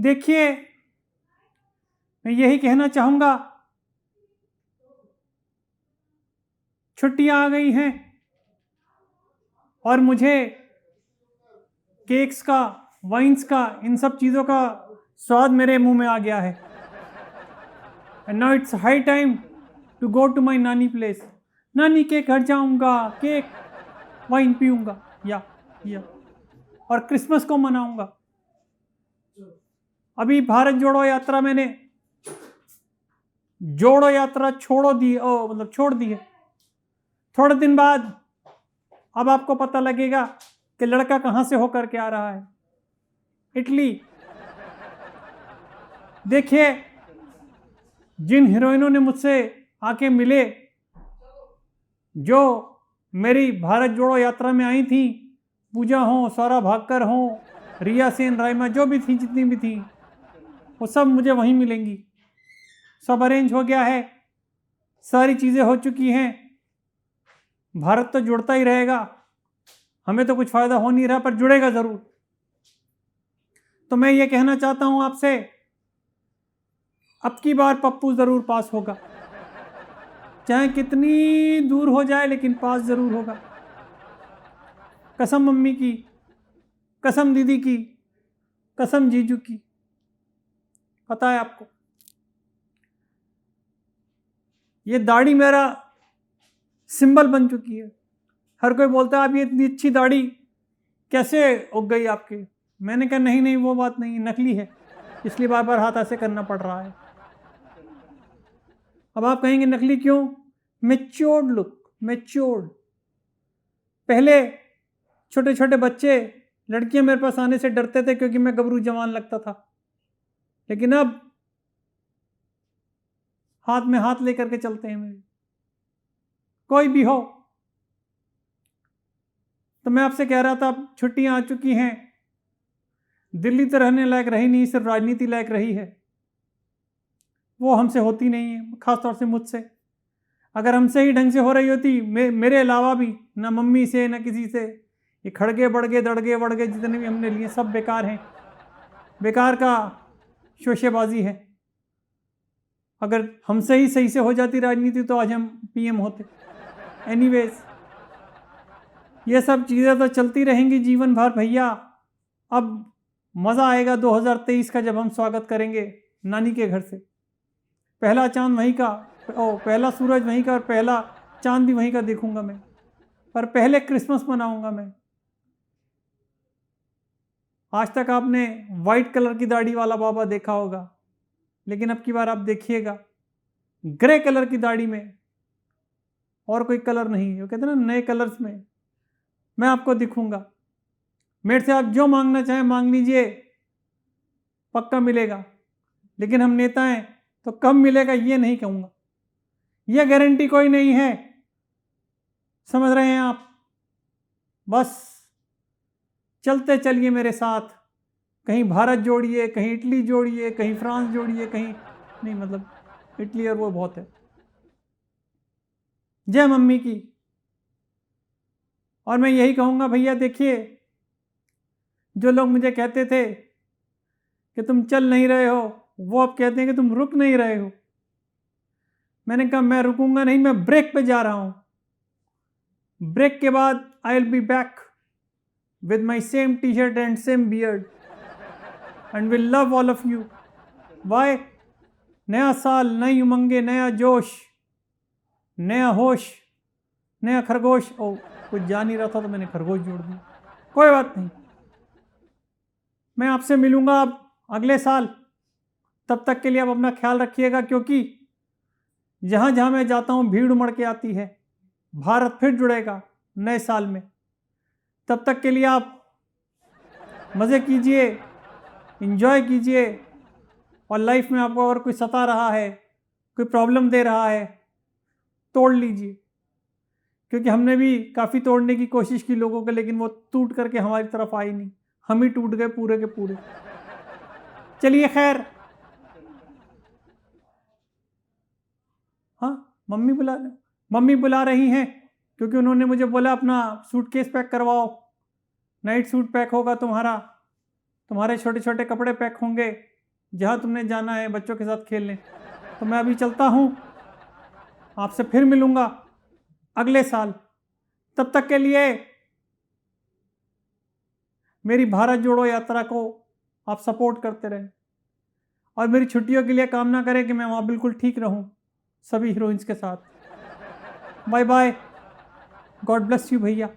देखिए, मैं यही कहना चाहूँगा, छुट्टियाँ आ गई हैं और मुझे केक्स का, वाइन्स का, इन सब चीज़ों का स्वाद मेरे मुंह में आ गया है। And now it's high time to go to my nani place. नानी के घर जाऊंगा, केक वाइन पीऊंगा या और क्रिसमस को मनाऊंगा। अभी भारत जोड़ो यात्रा मैंने जोड़ो यात्रा छोड़ दी है। थोड़े दिन बाद अब आपको पता लगेगा कि लड़का कहां से होकर के आ रहा है। इटली। देखिए, जिन हीरोइनों ने मुझसे आके मिले, जो मेरी भारत जोड़ो यात्रा में आई थी, पूजा हो, स्वरा भाकर हो, रिया सेन, राइमा, जो भी थी, जितनी भी थी, वो सब मुझे वहीं मिलेंगी। सब अरेंज हो गया है, सारी चीज़ें हो चुकी हैं। भारत तो जुड़ता ही रहेगा, हमें तो कुछ फ़ायदा हो नहीं रहा, पर जुड़ेगा ज़रूर। तो मैं ये कहना चाहता हूँ आपसे, अब की बार पप्पू ज़रूर पास होगा, चाहे कितनी दूर हो जाए, लेकिन पास ज़रूर होगा। कसम मम्मी की, कसम दीदी की, कसम जीजू की। पता है आपको, ये दाढ़ी मेरा सिंबल बन चुकी है। हर कोई बोलता है आप ये इतनी अच्छी दाढ़ी कैसे उग गई आपकी। मैंने कहा नहीं, वो बात नहीं, नकली है, इसलिए बार बार हाथ ऐसे करना पड़ रहा है। अब आप कहेंगे नकली क्यों? Matured look, matured. पहले छोटे छोटे बच्चे, लड़कियां मेरे पास आने से डरते थे क्योंकि मैं गबरू जवान लगता था, लेकिन अब हाथ में हाथ लेकर के चलते हैं मेरे, कोई भी हो। तो मैं आपसे कह रहा था, अब छुट्टियां आ चुकी हैं, दिल्ली तो रहने लायक रही नहीं, सिर्फ राजनीति लायक रही है। वो हमसे होती नहीं है, खासतौर से मुझसे। अगर हमसे ही ढंग से हो रही होती, मेरे अलावा भी, ना मम्मी से ना किसी से, ये खड़गे बड़गे दड़गे वड़गे जितने भी हमने लिए सब बेकार हैं, बेकार का शोशेबाजी है। अगर हमसे ही सही से हो जाती राजनीति तो आज हम पीएम होते। एनीवेज, ये सब चीज़ें तो चलती रहेंगी जीवन भर भैया। अब मज़ा आएगा 2023 का, जब हम स्वागत करेंगे नानी के घर से। पहला चांद वहीं का, पहला सूरज वहीं का, और पहला चांद भी वहीं का देखूंगा मैं। पर पहले क्रिसमस मनाऊंगा मैं। आज तक आपने वाइट कलर की दाढ़ी वाला बाबा देखा होगा, लेकिन अब की बार आप देखिएगा ग्रे कलर की दाढ़ी में, और कोई कलर नहीं, वो कहते हैं ना नए कलर्स में, मैं आपको दिखूंगा। मेरे से आप जो मांगना चाहें मांग लीजिए, पक्का मिलेगा। लेकिन हम नेता हैं तो कब मिलेगा ये नहीं कहूंगा, यह गारंटी कोई नहीं है। समझ रहे हैं आप? बस चलते चलिए मेरे साथ, कहीं भारत जोड़िए, कहीं इटली जोड़िए, कहीं फ्रांस जोड़िए, कहीं नहीं, मतलब इटली और वो बहुत है। जय मम्मी की। और मैं यही कहूंगा भैया, देखिए, जो लोग मुझे कहते थे कि तुम चल नहीं रहे हो, वो अब कहते हैं कि तुम रुक नहीं रहे हो। मैंने कहा मैं रुकूंगा नहीं, मैं ब्रेक पे जा रहा हूं। ब्रेक के बाद I will be back with my same t-shirt and same beard and will love all of you. Why? नया साल, नई उमंगे, नया जोश, नया होश, नया खरगोश। ओ, कुछ जा नहीं रहा था तो मैंने खरगोश जोड़ दिया, कोई बात नहीं। मैं आपसे मिलूंगा अब अगले साल, तब तक के लिए आप अपना ख्याल रखिएगा, क्योंकि जहां जहां मैं जाता हूं भीड़ उमड़ के आती है। भारत फिर जुड़ेगा नए साल में। तब तक के लिए आप मज़े कीजिए, इंजॉय कीजिए, और लाइफ में आपको अगर कोई सता रहा है, कोई प्रॉब्लम दे रहा है, तोड़ लीजिए। क्योंकि हमने भी काफ़ी तोड़ने की कोशिश की लोगों को, लेकिन वो टूट करके हमारी तरफ आई नहीं, हम ही टूट गए पूरे के पूरे। चलिए खैर, हाँ, मम्मी बुला रही हैं, क्योंकि उन्होंने मुझे बोला अपना सूटकेस पैक करवाओ, नाइट सूट पैक होगा तुम्हारा, तुम्हारे छोटे छोटे कपड़े पैक होंगे, जहाँ तुमने जाना है बच्चों के साथ खेलने। तो मैं अभी चलता हूँ, आपसे फिर मिलूँगा अगले साल। तब तक के लिए मेरी भारत जोड़ो यात्रा को आप सपोर्ट करते रहें और मेरी छुट्टियों के लिए कामना करें कि मैं वहाँ बिल्कुल ठीक रहूँ सभी हीरोइंस के साथ। Bye bye, God bless you भैया।